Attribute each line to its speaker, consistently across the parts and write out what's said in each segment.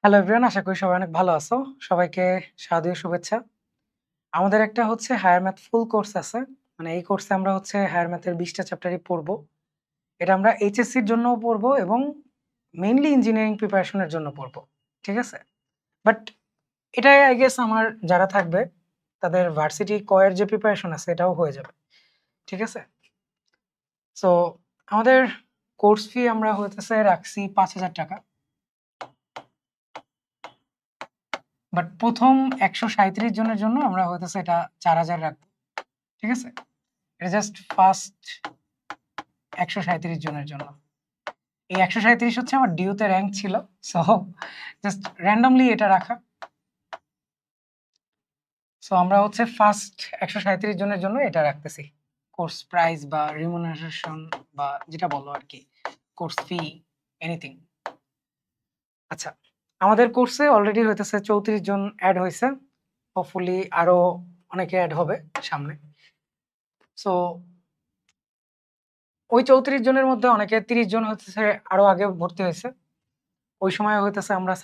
Speaker 1: Hello everyone, আশা করি সবাই অনেক ভালো আছো। সবাইকে শারদীয় শুভেচ্ছা। আমাদের একটা হচ্ছে হায়ার ম্যাথ ফুল কোর্স আছে। মানে এই কোর্সে আমরা হচ্ছে হায়ার ম্যাথের ২০ টা চ্যাপ্টারই পড়বো। এটা আমরা এইচএসসির জন্যও পড়বো এবং মেইনলি ইঞ্জিনিয়ারিং প্রিপারেশন এর জন্য পড়বো। ঠিক আছে? বাট এটাই আই গেস আমার যারা থাকবে তাদের ভার্সিটি ক এর যে প্রিপারেশন আছে এটাও হয়ে যাবে। ঠিক আছে? সো আমাদের কোর্স ফি আমরা হইতেছে রাখছি ৳৫,০০০। বাট ১ম ১৩৭ জনের জন্য আমরা হইতেছে এটা ৪,০০০ রাখবো। ঠিক আছে? এটা জাস্ট ফার্স্ট ১৩৭ জনের জন্য। এই ১৩৭ হচ্ছে আমার ডিউতে র‍্যাংক ছিল। সো জাস্ট র‍্যান্ডমলি এটা রাখা। সো আমরা হচ্ছে ফার্স্ট ১৩৭ জনের জন্য এটা রাখতেছি। কোর্স প্রাইস বা রিমুনারেশন বা যেটা বলো আরকি। Course fee anything. আচ্ছা, আমাদের কোর্সে অলরেডি হইতেছে ৩৪ জন এড হইছে। হোপফুলি আরো অনেকে এড হবে সামনে। সো ওই ৩৪ জনের মধ্যে অনেকে ৩০ জন হইতেছে আরো আগে ভর্তি হইছে। ওই সময় হইতেছে আমরা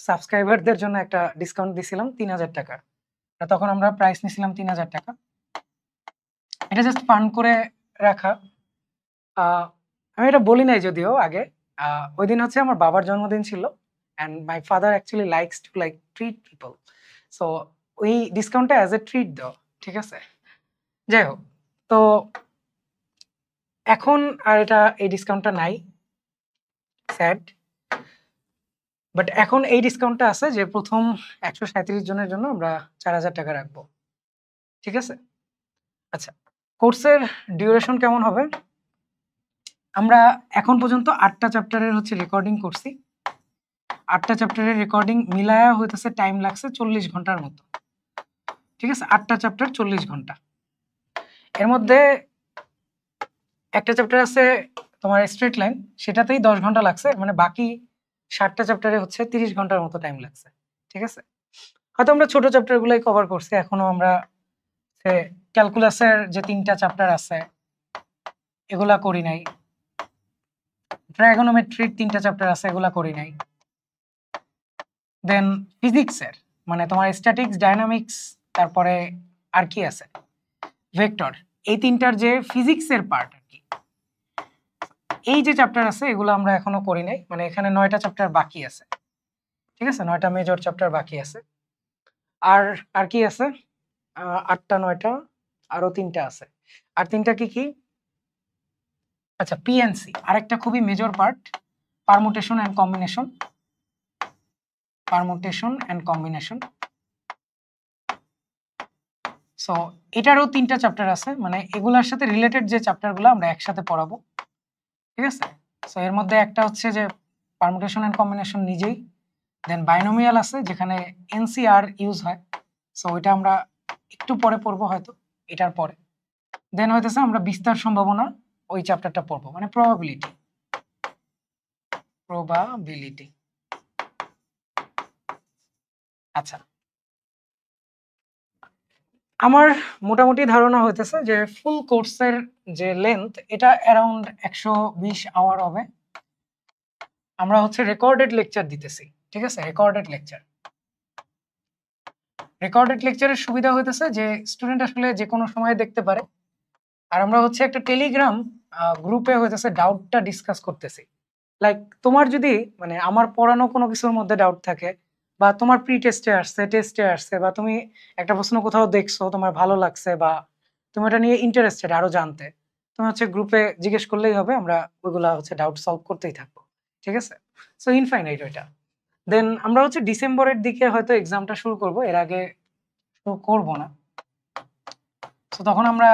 Speaker 1: সাবস্ক্রাইবারদের জন্য একটা ডিসকাউন্ট দিছিলাম ৳৩,০০০। তখন আমরা প্রাইস নিছিলাম ৳৩,০০০। এটা জাস্ট ফান্ড করে রাখা। আ আমি এটা বলি নাই যদিও আগে। ঐদিন হচ্ছে আমার বাবার জন্মদিন ছিল। And my father actually likes to treat people. So ওই ডিসকাউন্টটা অ্যাজ এ ট্রিট দেওয়া। ঠিক আছে? যাই হোক। তো এখন আর এই ডিসকাউন্টটা নাই। স্যাড। বাট এখন এই ডিসকাউন্টটা আছে যে ১ম ১৩৭ জনের জন্য আমরা ৳৪,০০০ রাখবো। ঠিক আছে? আচ্ছা, কোর্সের ডিউরেশন কেমন হবে? আমরা এখন পর্যন্ত ৮ টা চ্যাপ্টারের হচ্ছে রেকর্ডিং করছি। ৮ টা চ্যাপ্টারের রেকর্ডিং মিলায়া হইতেছে টাইম লাগছে ৪০ ঘন্টার মতো। ঠিক আছে? ৮ টা চ্যাপ্টার ৪০ ঘন্টা। এর মধ্যে একটা চ্যাপ্টার আছে তোমার স্ট্রেট লাইন, সেটাতেই ১০ ঘন্টা লাগছে। মানে বাকি ৭ টা চ্যাপ্টারে হচ্ছে ৩০ ঘন্টার মতো টাইম লাগছে। ঠিক আছে? হয়তো আমরা ছোট চ্যাপ্টার গুলাই কভার করছি। এখনো আমরা ক্যালকুলাসের যে ৩ টা চ্যাপ্টার আছে এগুলা করি নাই। ট্রাইগোনোমেট্রির ৩ টা চ্যাপ্টার আছে এগুলা করি নাই। দেন ফিজিক্সের মানে তোমার স্ট্যাটিক্স, ডায়নামিক্স তারপরে আর কি আছে? ভেক্টর। এই ৩ টার যে ফিজিক্সের পার্ট আরকি। এই যে চ্যাপ্টার আছে এগুলো আমরা এখনো করি নাই। মানে এখানে ৯ টা চ্যাপ্টার বাকি আছে। ঠিক আছে? ৯ টা মেজর চ্যাপ্টার বাকি আছে। আর আর কি আছে? ৮ টা ৯ টা আরো ৩ টা আছে। আর ৩ টা কি? আচ্ছা, পিএনসি আরেকটা খুবই major part, permutation and combination. Permutation and combination. So এটারও ৩ টা চ্যাপ্টার আছে। মানে এগুলার সাথে রিলেটেড যে চ্যাপ্টারগুলো আমরা একসাথে পড়াবো। ঠিক আছে? সো এর মধ্যে একটা হচ্ছে যে পারমুটেশন অ্যান্ড কম্বিনেশন নিজেই। দেন বাইনোমিয়াল আছে যেখানে এনসিআর ইউজ হয়। সো ওইটা আমরা একটু পরে পড়বো হয়তো, এটার পরে। দেন হইতেছে আমরা বিস্তার সম্ভাবনা ওই চ্যাপ্টারটা পড়বো। মানে প্রবাবিলিটি। প্রবাবিলিটি। আচ্ছা। আমার মোটামুটি ধারণা হইতেছে যে ফুল কোর্সের যে লেন্থ এটা অ্যারাউন্ড ১২০ আওয়ার হবে। আমরা হচ্ছে রেকর্ডেড লেকচার দিতেছি। ঠিক আছে? Recorded lecture. রেকর্ডেড লেকচারের সুবিধা হইতেছে যে স্টুডেন্ট আসলে যেকোনো সময় দেখতে পারে। আর আমরা হচ্ছে একটা টেলিগ্রাম গ্রুপে হইতেছে ডাউটটা ডিসকাস করতেছি। লাইক তোমার যদি মানে আমার পড়ানো কোনো কিছুর মধ্যে ডাউট থাকে বা তোমার প্রি টেস্টে আসছে, টেস্টে আসছে বা তুমি একটা প্রশ্ন কোথাও দেখছো, তোমার ভালো লাগছে বা তুমি এটা নিয়ে ইন্টারেস্টেড আরো জানতে, তুমি হচ্ছে গ্রুপে জিজ্ঞেস করলেই হবে। আমরা ওইগুলা হচ্ছে ডাউট সলভ করতেই থাকবো। ঠিক আছে? সো ইনফাইনাইট ওইটা। দেন আমরা হচ্ছে ডিসেম্বরের দিকে হয়তো এক্সামটা শুরু করব। এর আগে শুরু করব না। সো তখন আমরা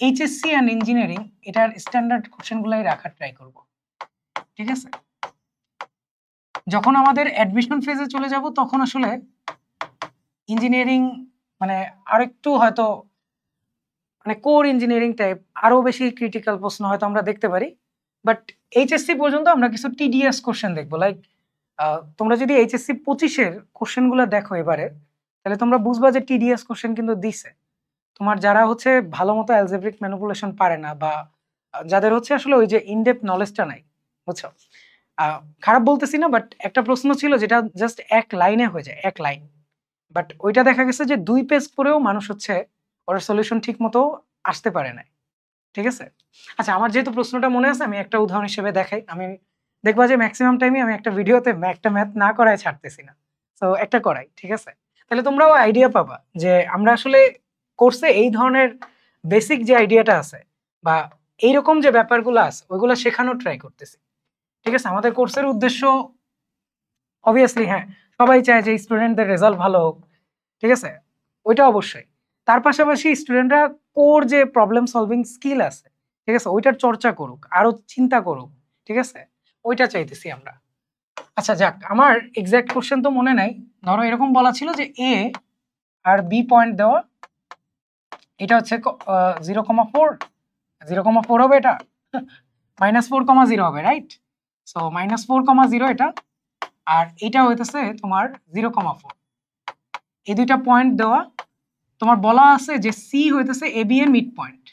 Speaker 1: এইচএসসি অ্যান্ড ইঞ্জিনিয়ারিং এটার স্ট্যান্ডার্ড কোশ্চেনগুলাই রাখার ট্রাই করব। ঠিক আছে? যখন আমাদের অ্যাডমিশন ফেজে চলে যাব তখন আসলে ইঞ্জিনিয়ারিং মানে আরেকটু হয়তো মানে কোর ইঞ্জিনিয়ারিং টাইপ আরো বেশি ক্রিটিক্যাল প্রশ্ন হয়তো আমরা দেখতে পারি। বাট এইচএসসি পর্যন্ত আমরা কিছু টিডিএস কোশ্চেন দেখবো। লাইক তোমরা যদি এইচএসসি ২৫ এর কোশ্চেনগুলো দেখো এবারে, তাহলে তোমরা বুঝবা যে টিডিএস কোশ্চেন কিন্তু দিছে। তোমার যারা হচ্ছে ভালো মতো অ্যালজেব্রিক ম্যানিপুলেশন পারে না বা যাদের হচ্ছে আসলে ওই যে ইনডেপথ নলেজটা নাই, বুঝছো? খারাপ বলতেছি না, বাট একটা প্রশ্ন ছিল যেটা জাস্ট এক লাইনে হয়ে যায়, এক লাইন। বাট ওইটা দেখা গেছে যে 2 পেজ পড়েও মানুষ হচ্ছে ওর সলিউশন ঠিক মতো আসতে পারে না। ঠিক আছে? আচ্ছা, আমার যেহেতু প্রশ্নটা মনে আছে আমি একটা উদাহরণ হিসেবে দেখাই। আমি দেখবা যে মেক্সিমাম টাইমই আমি একটা ভিডিওতে একটা ম্যাথ না করায় ছাড়তেছি না। সো একটা করাই, ঠিক আছে? তাহলে তোমরাও আইডিয়া পাবা যে আমরা আসলে কোর্সে এই ধরনের বেসিক যে আইডিয়াটা আছে বা এইরকম যে ব্যাপারগুলো আছে ওইগুলো শেখানোর ট্রাই করতেছি। ঠিক আছে? আমাদের কোর্সের উদ্দেশ্য অবভিয়াসলি হ্যাঁ, সবাই চায় যে স্টুডেন্টদের রেজাল্ট ভালো হোক। ঠিক আছে? ওইটা অবশ্যই। তার পাশাপাশি স্টুডেন্টরা কোর যে প্রবলেম সলভিং স্কিল আছে, ঠিক আছে? ওইটার চর্চা করুক, আরো চিন্তা করুক। ঠিক আছে? ওইটা চাইতেছি আমরা। আচ্ছা যাক, আমার এক্সাক্ট কোশ্চেন তো মনে নাই। ধরো এরকম বলা ছিল যে এ আর বি পয়েন্ট দেওয়া, এটা হচ্ছে 0,4, 0,4 হবে এটা, -4,0 হবে, রাইট? সো -4,0 এটা, আর এটা হইতেছে তোমার 0,4। এই দুইটা পয়েন্ট দেওয়া, তোমার বলা আছে যে সি হইতেছে এ বি এর mid point,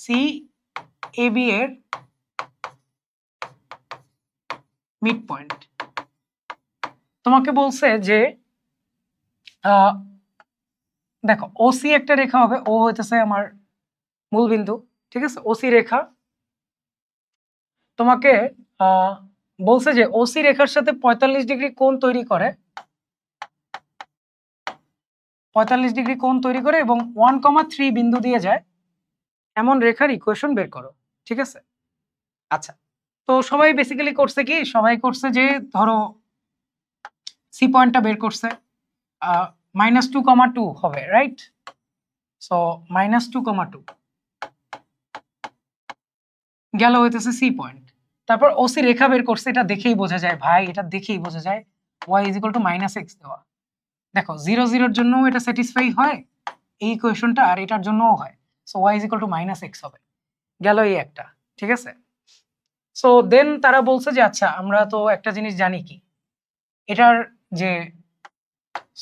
Speaker 1: C A B এর মিড পয়েন্ট। তোমাকে বলছে যে দেখো ওসি একটা রেখা হবে, ও হইতেছে আমার মূল বিন্দু, ঠিক আছে? ওসি রেখা তোমাকে বলছে যে ওসি রেখার সাথে 45 ডিগ্রি কোণ তৈরি করে, 45 ডিগ্রি কোণ তৈরি করে এবং 1,3 বিন্দু দিয়ে যায় এমন রেখার ইকুয়েশন বের করো। ঠিক আছে? আচ্ছা, তো সবাই বেসিক্যালি করছে কি, সবাই করছে যে ধরো সি পয়েন্টটা বের করছে, -2,2 হবে, রাইট? সো -2,2 গেল হইতেছে সি পয়েন্ট। তারপর ওসি রেখা বের করছে, এটা দেখেই বোঝা যায় ভাই, এটা দেখেই বোঝা যায় y = -x দেওয়া। দেখো 0 0 এর জন্য এটা স্যাটিসফাই হয় এই ইকুয়েশনটা, আর এটার জন্যও হয়। সো y = -x হবে। গেল এই একটা, ঠিক আছে? সো দেন তারা বলছে যে আচ্ছা আমরা তো একটা জিনিস জানি কি, এটার যে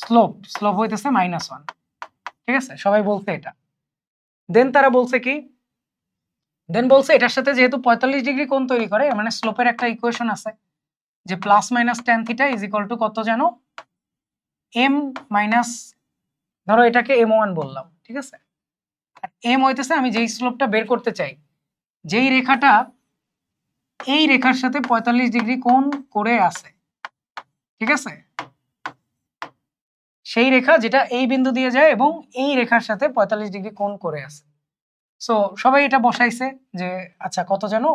Speaker 1: স্লোপ হইতেছে -1, ঠিক আছে? সবাই বলছে এটা। দেন তারা বলছে কি, দেন বলছে এটার সাথে যেহেতু 45 ডিগ্রি কোণ তৈরি করে, মানে স্লোপের একটা ইকুয়েশন আছে যে +-tan θ = কত জানো, m মাইনাস, ধরো এটাকে m1 বললাম, ঠিক আছে? আর m হইতেছে আমি যেই স্লোপটা বের করতে চাই, যেই রেখাটা এই রেখার সাথে 45 ডিগ্রি কোণ করে আছে, ঠিক আছে? সেই রেখা যেটা এই বিন্দু দিয়ে যায় এবং এই রেখার সাথে 45 ডিগ্রি কোণ করে আছে। সো সবাই এটা বসাইছে যে আচ্ছা কত জানো,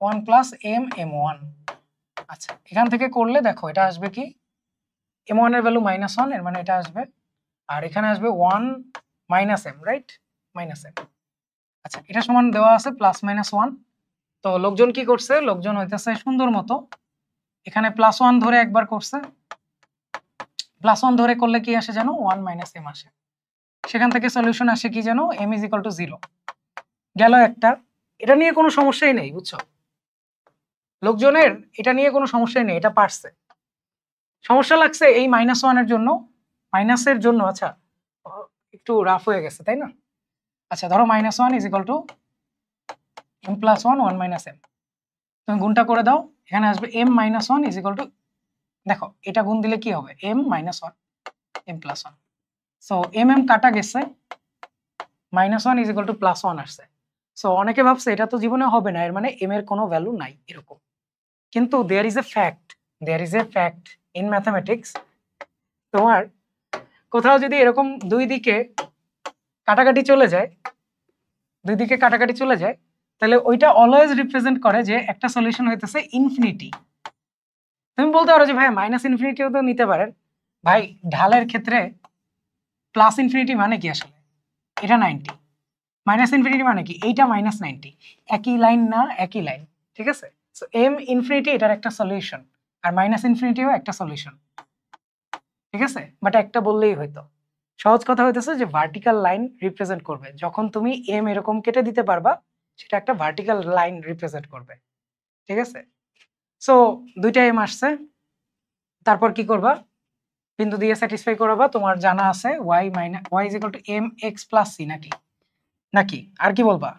Speaker 1: 1 + m m1। আচ্ছা, এখান থেকে করলে দেখো এটা আসবে কি, m1 এর ভ্যালু -1, এর মানে এটা আসবে, আর এখানে আসবে 1 - m, রাইট? -m। আচ্ছা, এটা সমান দেওয়া আছে +-1। তো লোকজন কি করছে, লোকজন হইতেছে সুন্দর মতো এখানে +1 ধরে একবার করছে, +1 ধরে করলে কি আসে জানো, 1 - m আসে। সেখান থেকে সলিউশন আসে কি জানো, m = 0। গেল একটা, এটা নিয়ে কোনো সমস্যাই নেই, বুঝছো? লোকজনের এটা নিয়ে কোনো সমস্যাই নেই, এটা পারছে। সমস্যা লাগছে এই -1 এর জন্য, মাইনাসের জন্য। আচ্ছা, একটু রাফ হয়ে গেছে তাই না? আচ্ছা ধরো -1 = m + 1 1 - m, তুমি গুণটা করে দাও, এখানে আসবে m - 1 = দেখো এটা গুণ দিলে কি হবে, m - 1 m + 1। সো m কাটা গেছে, -1 = +1 আসছে। সো অনেকে ভাবছে এটা তো জীবনে হবে না, এর মানে m এর কোনো ভ্যালু নাই এরকম। কিন্তু there is a fact in mathematics, তোমার কোথাও যদি এরকম দুই দিকে কাটাকাটি চলে যায়, তাহলে ওইটা অলওয়েজ রিপ্রেজেন্ট করে যে একটা সলিউশন হইতেছে ইনফিনিটি। তুমি বলতে পারো যে ভাই -ইনফিনিটিও তো নিতে পারেন। ভাই ঢালের ক্ষেত্রে +∞ মানে কি আসলে, এটা 90, -∞ মানে কি, এইটা -90, একই লাইন না, একই লাইন, ঠিক আছে? সো m∞ এটার একটা সলিউশন, আর -∞ও একটা সলিউশন, ঠিক আছে? বাট একটা বললেই হয়তো, সহজ কথা হইতেছে যে ভার্টিক্যাল লাইন রিপ্রেজেন্ট করবে, যখন তুমি m এরকম কেটে দিতে পারবা সেটা একটা ভার্টিক্যাল লাইন রিপ্রেজেন্ট করবে, ঠিক আছে? সো দুইটা m আসছে, তারপর কি করবা, বিন্দু দিয়ে স্যাটিসফাই করাবা। তোমার জানা আছে y = mx + c, নাকি আর কি বলবা,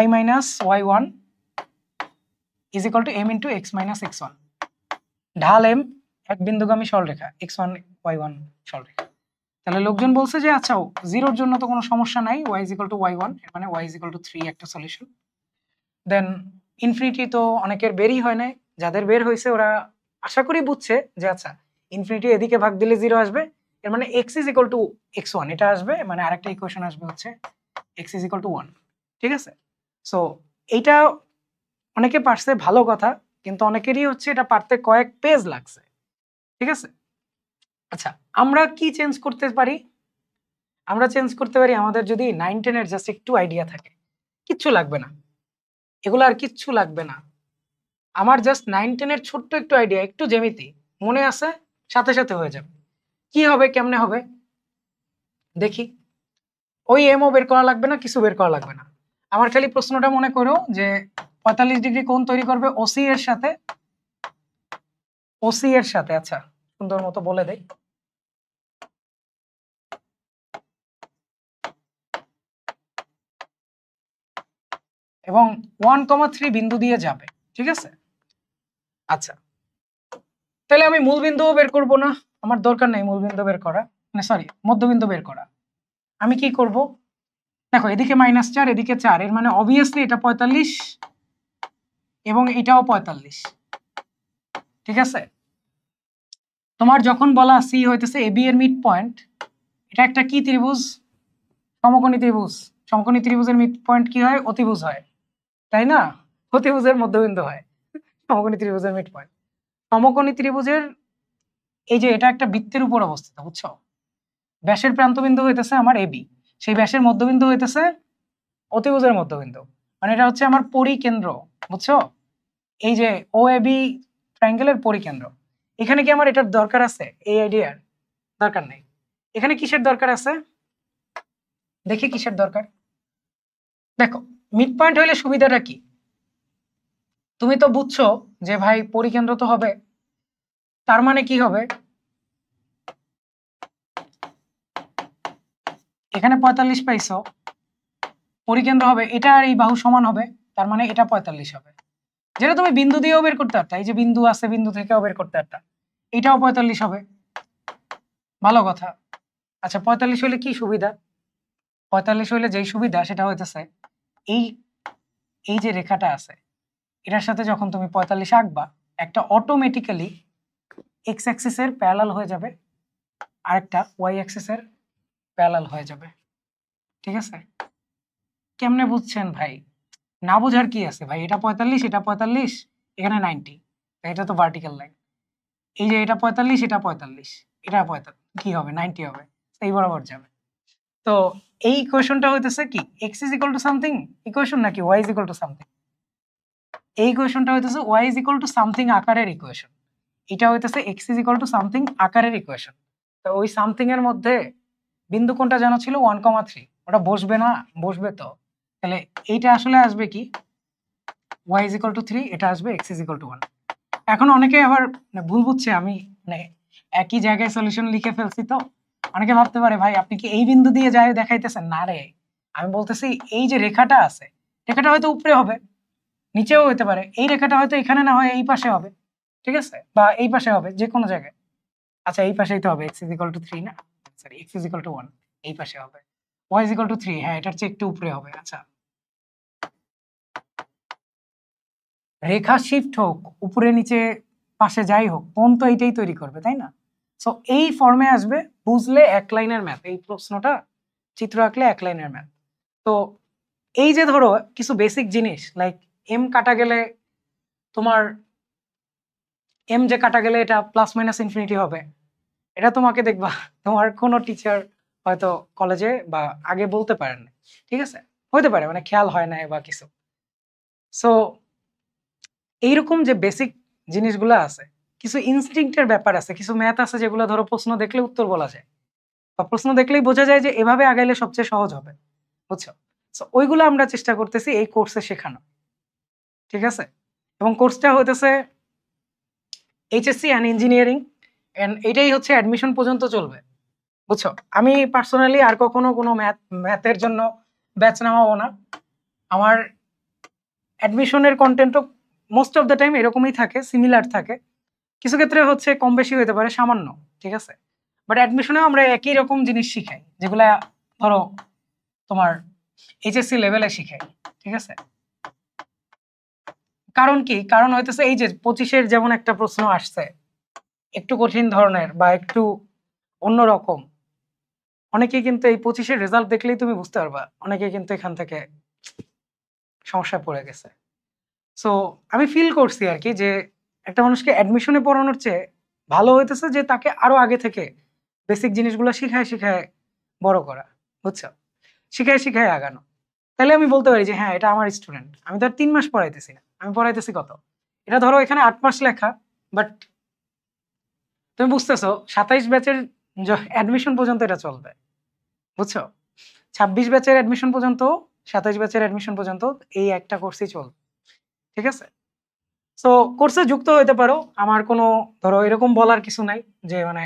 Speaker 1: y - y1 is equal to M into X minus X one. ঢাল এম, এক বিন্দুগামী সরলরেখা, এক্স ওয়ান ওয়াই ওয়ান সরলরেখা। তাহলে লোকজন বলছে যে আচ্ছা জিরোর জন্য তো কোনো সমস্যা নাই, Y is equal to Y one, মানে ওয়াই ইজ ইকুয়াল টু 3 একটা সলিউশন। দেন ইনফিনিটি তো অনেকের বেরই হয় নাই, যাদের বের হয়েছে ওরা আশা করি বুঝছে যে আচ্ছা ইনফিনিটি এদিকে ভাগ দিলে 0 আসবে, এর মানে x is equal two x one এটা আসবে, মানে আরেকটা ইকুয়েশন আসবে হচ্ছে এক্স ইজ ইকুয়াল টু 1। ঠিক আছে, সো এইটা অনেকে পারছে ভালো কথা, কিন্তু অনেকেরই হচ্ছে এটা পারতে কয়েক পেজ লাগছে। ঠিক আছে, আচ্ছা আমরা কি চেঞ্জ করতে পারি? আমরা চেঞ্জ করতে পারি আমাদের যদি 9-10 এর জাস্ট একটু আইডিয়া থাকে, কিচ্ছু লাগবে না, এগুলো আর কিচ্ছু লাগবে না। আমার জাস্ট 9-10 এর ছোট্ট একটু আইডিয়া, একটু জ্যামিতি মনে আছে, সাথে সাথে হয়ে যাবে। কি হবে, কেমনে হবে দেখি। ওই এমও বের করা লাগবে না, কিছু বের করা লাগবে না। আমার খালি প্রশ্নটা মনে করো যে 45 ডিগ্রি কোণ তৈরি করবে ওসি এর সাথে, ওসি এর সাথে, আচ্ছা সুন্দর মতো বলে দেই, এবং 1,3 বিন্দু দিয়ে যাবে। ঠিক আছে, আচ্ছা তাহলে আমি মূল বিন্দুও বের করব না, আমার দরকার নেই মূল বিন্দু বের করা, মানে সরি মধ্যবিন্দু বের করা। আমি কি করব, দেখো এদিকে -4 এদিকে 4, এর মানে অবভিয়াসলি এটা 45 এবং এটাও 45। ঠিক আছে, তোমার যখন বলা সি হইতেছে এবি এর মিড পয়েন্ট, এটা একটা কি ত্রিভুজ, সমকোণী ত্রিভুজ। সমকোণী ত্রিভুজের মিড পয়েন্ট কি হয়, অতিভুজ হয়, তাই না? অতিভুজের মধ্যবিন্দু হয় সমকোণী ত্রিভুজের মিড পয়েন্ট। সমকোণী ত্রিভুজের এই যে এটা একটা বৃত্তের উপর অবস্থিত, বুঝছো? ব্যাসের প্রান্তবিন্দু হইতেছে আমার এবি, সেই ব্যাসের মধ্যবিন্দু হইতেছে অতিভুজের মধ্যবিন্দু, মানে এটা হচ্ছে আমার পরিকেন্দ্র, বুঝছো? এই যে ও এবি ট্রায়াঙ্গেলের পরিকেন্দ্র। এখানে কি আমার এটার দরকার আছে? এই আইডিয়ার দরকার নেই। এখানে কিসের দরকার আছে দেখি, কিসের দরকার? দেখো মিড পয়েন্ট হইলে সুবিধাটা কি, তুমি তো বুঝছো যে ভাই পরিকেন্দ্র তো হবে, তার মানে কি হবে, এখানে 45 পাইছো, পরিকেন্দ্র হবে এটা আর এই বাহু সমান হবে, তার মানে এটা 45 হবে, যেটা তুমি বিন্দু দিয়েও বের করতে পারতা, এই যে বিন্দু আছে বিন্দু থেকেও বের করতে পারতা, এটাও 45 হবে। ভালো কথা। আচ্ছা 45 হইলে কি সুবিধা? 45 হইলে যেই সুবিধা সেটা হইতেছে এই এই যে রেখাটা আছে এটার সাথে যখন তুমি 45 আঁকবা, একটা অটোমেটিক্যালি এক্স অ্যাক্সিসের প্যারালাল হয়ে যাবে, আরেকটা ওয়াই অ্যাক্সিসের প্যারালাল হয়ে যাবে। ঠিক আছে, কেমনে বুঝছেন ভাই? না বোঝার কি আছে ভাই, এটা 45 এটা 45, এখানে 90, এটা তো ভার্টিক্যাল লাইন। এই যে এটা 45 এটা 45, এটা 45 কি হবে, 90 হবে, এই বরাবর যাবে। তো এই ইকুয়েশনটা হইতেছে কি, x is equal to something equation নাকি y is equal to something? এই ইকুয়েশনটা হইতেছে y is equal to something আকারের ইকুয়েশন, এটা হইতেছে x is equal to something আকারের ইকুয়েশন। তো ওই সামথিং এর মধ্যে বিন্দু কোনটা জানা ছিল, 1,3, ওটা বসবে না? বসবে তো। তাহলে এইটা আসলে আসবে কি, y ইজ ইকুয়াল টু 3, এটা আসবে x ইজ ইকুয়াল টু 1। এখন অনেকে আবার ভুল বুঝছে, আমি মানে একই জায়গায় সলিউশন লিখে ফেলছি, তো অনেকে ভাবতে পারে ভাই আপনি কি এই বিন্দু দিয়ে যায় দেখাইতেছেন, না রে, আমি বলতেছি এই যে রেখাটা আছে, রেখাটা হয়তো উপরে হবে, নিচেও হতে পারে, এই রেখাটা হয়তো এখানে না হয় এই পাশে হবে, ঠিক আছে, বা এই পাশে হবে, যে কোনো জায়গায়। আচ্ছা এই পাশেই তো হবে, x ইজ ইকুয়াল টু 3 না, sorry x is equal two 1, এই পাশে হবে, y ইজ ইকুয়াল টু 3, হ্যাঁ এটার চেয়ে একটু উপরে হবে। আচ্ছা রেখা শিফট হোক উপরে নিচে পাশে যাই হোক, কোণ তো এইটাই তৈরি করবে, তাই না? সো এই ফর্মে আসবে, বুঝলে এক লাইনের ম্যাথ, এই প্রশ্নটা চিত্র আঁকলে এক লাইনের ম্যাথ। তো এই যে ধরো কিছু বেসিক জিনিস লাইক এম কাটা গেলে তোমার এম যে কাটা গেলে এটা প্লাস মাইনাস ইনফিনিটি হবে, এটা তোমাকে দেখবা তোমার কোনো টিচার হয়তো কলেজে বা আগে বলতে পারেন না, ঠিক আছে, হতে পারে মানে খেয়াল হয় না বা কিছু। সো এইরকম যে বেসিক জিনিসগুলো আছে, কিছু ইনস্টিংক্টের ব্যাপার আছে, কিছু ম্যাথ আছে যেগুলো ধরো প্রশ্ন দেখলে উত্তর বলা যায়, বা প্রশ্ন দেখলেই বোঝা যায় যে এভাবে আগাইলে সবচেয়ে সহজ হবে, বুঝছো? সো ওইগুলো আমরা চেষ্টা করতেছি এই কোর্সে শেখানো, ঠিক আছে? এবং কোর্সটা হইতেছে এইচএসসি অ্যান্ড ইঞ্জিনিয়ারিং, এন্ড এটাই হচ্ছে অ্যাডমিশন পর্যন্ত চলবে, বুঝছো? আমি পার্সোনালি আর কখনো কোনো ম্যাথের জন্য ব্যাচ নামাবো না। আমার অ্যাডমিশনের কন্টেন্টও মোস্ট অফ দ্য টাইম এরকমই থাকে, সিমিলার থাকে। কিছু ক্ষেত্রে হচ্ছে কম বেশি হতে পারে সামান্য, ঠিক আছে? বাট অ্যাডমিশনেও আমরা একই রকম জিনিস শিখাই, যেগুলা ধরো তোমার এইচএসসি লেভেলে শিখাই, ঠিক আছে? কারণ কি? কারণ হইতেছে এই যে 25-এর যেমন একটা প্রশ্ন আসছে একটু কঠিন ধরনের বা একটু অন্যরকম, অনেকেই কিন্তু এই 25-এর রেজাল্ট দেখলেই তুমি বুঝতে পারবা অনেকেই কিন্তু এখান থেকে সমস্যায় পড়ে গেছে। সো আমি ফিল করছি আরকি যে একটা মানুষকে অ্যাডমিশনে পড়ানোর চেয়ে ভালো হইতেছে যে তাকে আরো আগে থেকে বেসিক জিনিসগুলো শিখায়, শিখায় বড় করা। বুঝছো? শিখায়, শিখায় আগানো। তাইলে আমি বলতে পারি যে হ্যাঁ, এটা আমার স্টুডেন্ট। আমি তো আর ৩ মাস পড়াইতেছি না। আমি পড়াইতেছি কত? এটা ধরো এখানে ৮ মাস লেখা, বাট তুমি বুঝতেছো ২৭ ব্যাচের অ্যাডমিশন পর্যন্ত এটা চলবে। বুঝছো? ২৬ ব্যাচের অ্যাডমিশন পর্যন্ত, ২৭ ব্যাচের অ্যাডমিশন পর্যন্ত এই একটা কোর্সই চলবে। ঠিক আছে? সো কোর্সে যুক্ত হইতে পারো। আমার কোনো ধরো এরকম বলার কিছু নাই যে মানে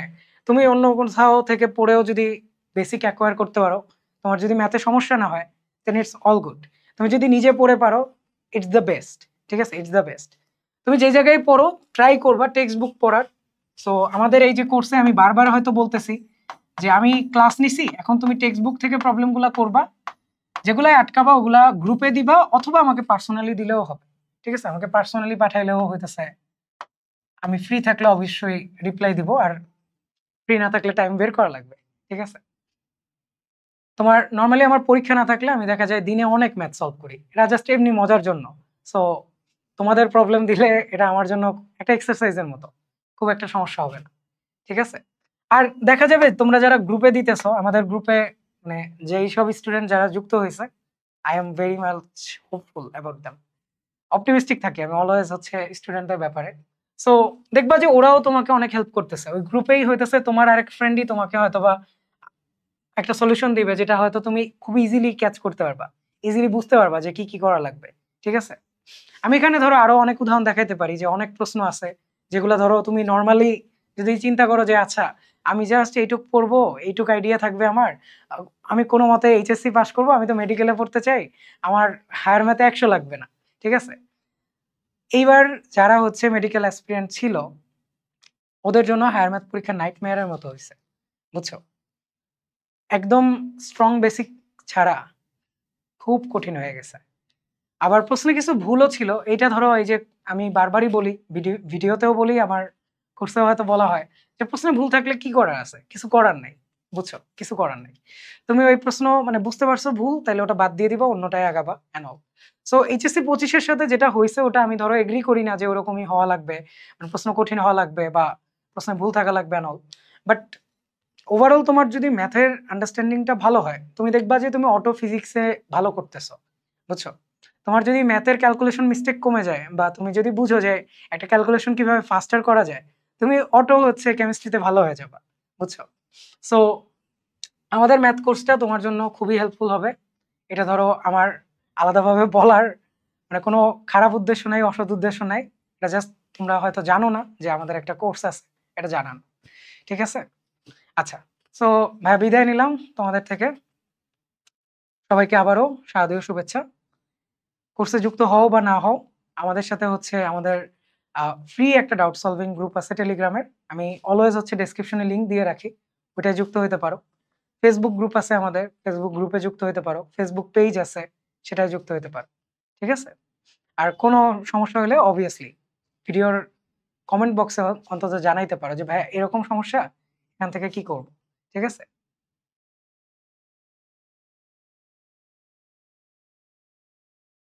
Speaker 1: তুমি অন্য কোথাও থেকে পড়েও যদি বেসিক অ্যাকোয়ার করতে পারো, তোমার যদি ম্যাথে সমস্যা না হয়, দেন ইটস অল গুড। তুমি যদি নিজে পড়ে পারো, ইটস দ্য বেস্ট। ঠিক আছে? It's the best. তুমি যে জায়গায় পড়ো ট্রাই করবা টেক্সট বুক পড়ার। সো আমাদের এই যে কোর্সে আমি বারবার হয়তো বলতেছি যে আমি ক্লাস নিছি, এখন তুমি টেক্সট বুক থেকে প্রবলেমগুলা করবা। যেগুলাই আটকাবা ওগুলা গ্রুপে দিবা অথবা আমাকে পার্সোনালি দিলেও হবে। ঠিক আছে? আমাকে পার্সোনালি পাঠাইলেও হইতেছে। আমি ফ্রি থাকলে অবশ্যই রিপ্লাই দিব, আর ফ্রি না থাকলে টাইম বের করা লাগবে। ঠিক আছে? তোমার নরমালি আমার পরীক্ষা না থাকলে আমি দেখা যায় দিনে অনেক ম্যাথ সলভ করি। এটা জাস্ট এমনি মজার জন্য। সো তোমাদের প্রবলেম দিলে এটা আমার জন্য একটা এক্সারসাইজের মতো। খুব একটা সমস্যা হবে না। ঠিক আছে? আর দেখা যাবে তোমরা যারা গ্রুপে দিতেছো, আমাদের গ্রুপে মানে যেই সব স্টুডেন্ট যারা যুক্ত হইছে, I am very much hopeful about them. Optimistic থাকি আমি অলওয়েজ হচ্ছে স্টুডেন্টদের ব্যাপারে। সো দেখবা যে ওরাও তোমাকে অনেক হেল্প করতেছে। ওই গ্রুপেই হইতেছে তোমার আরেক ফ্রেন্ডই তোমাকে হয়তোবা একটা সলিউশন দিবে যেটা হয়তো তুমি খুব ইজিলি ক্যাচ করতে পারবা। ইজিলি বুঝতে পারবা যে কি, কি করা লাগবে। ঠিক আছে? আমি এখানে ধরো আরো অনেক উদাহরণ দেখাইতে পারি যে অনেক প্রশ্ন আছে যেগুলা ধরো তুমি নরমালি যদি চিন্তা করো যে আচ্ছা আমি জাস্ট এইটুক পড়বো, এইটুক আইডিয়া থাকবে আমার। আ আমি কোনো মতে এইচএসসি পাস করবো, আমি তো মেডিকেলে পড়তে চাই। আমার হায়ার ম্যাথে ১০০ লাগবে না। ঠিক আছে? এইবার যারা হচ্ছে মেডিকেল অ্যাসপিরেন্ট ছিল, ওদের জন্য হায়ার ম্যাথ পরীক্ষা নাইটমেয়ার এর মতো হইছে। বুঝছো? একদম স্ট্রং বেসিক ছাড়া খুব কঠিন হয়ে গেছে। আবার প্রশ্নে কিছু ভুলও ছিল। এইটা ধরো এই যে আমি বারবারই বলি, ভিডিওতেও বলি, আমার কোর্সেও হয়তো বলা হয় যে প্রশ্নে ভুল থাকলে কি করার আছে? কিছু করার নাই। বুঝছো? কিছু করার নাই। তুমি ওই প্রশ্ন মানে বুঝতে পারছো ভুল, তাইলে ওটা বাদ দিয়ে দিবা, অন্যটায় আগাবা এন্ড অল। সো এইচএসসি 25 এর সাথে যেটা হইছে ওটা আমি ধরো এগ্রি করি না যে ওরকমই হওয়া লাগবে। মানে প্রশ্ন কঠিন হওয়া লাগবে বা প্রশ্নে ভুল থাকা লাগবে এন্ড অল। বাট ওভারঅল তোমার যদি ম্যাথের আন্ডারস্ট্যান্ডিংটা ভালো হয়, তুমি দেখবা যে তুমি অটো ফিজিক্সে ভালো করতেছো। বুঝছো? তোমার যদি ম্যাথের ক্যালকুলেশন মিস্টেক কমে যায় বা তুমি যদি বুঝো যে একটা ক্যালকুলেশন কিভাবে ফাস্টার করা যায়, তুমি অটো হচ্ছে কেমিস্ট্রিতে ভালো হয়ে যাবা। বুঝছো? সো আমাদের ম্যাথ কোর্সটা তোমার জন্য খুবই হেল্পফুল হবে। এটা ধরো আমার আলাদাভাবে বলার মানে কোনো খারাপ উদ্দেশ্য নাই, অসৎ উদ্দেশ্য নাই। এটা জাস্ট তোমরা হয়তো জানো না যে আমাদের একটা কোর্স আছে। এটা জানান। ঠিক আছে? আচ্ছা। সো ভাইয়া বিদায় নিলাম তোমাদের থেকে। সবাইকে আবারও শারদীয় শুভেচ্ছা। কোর্সে যুক্ত হও বা না হও, আমাদের সাথে হচ্ছে আমাদের ফ্রি একটা ডাউট সলভিং গ্রুপ আছে টেলিগ্রামের। আমি অলওয়েজ হচ্ছে ডেসক্রিপশনে লিংক দিয়ে রাখি। ওইটায় যুক্ত হইতে পারো। ফেসবুক গ্রুপ আছে আমাদের। ফেসবুক গ্রুপে যুক্ত হইতে পারো। ফেসবুক পেজ আছে, সেটায় যুক্ত হইতে পারো। ঠিক আছে? আর কোনো সমস্যা হলে অবভিয়াসলি ভিডিওর কমেন্ট বক্সে অন্তত জানাইতে পারো যে, "ভাইয়া এরকম সমস্যা, এখান থেকে কি করব?" ঠিক আছে?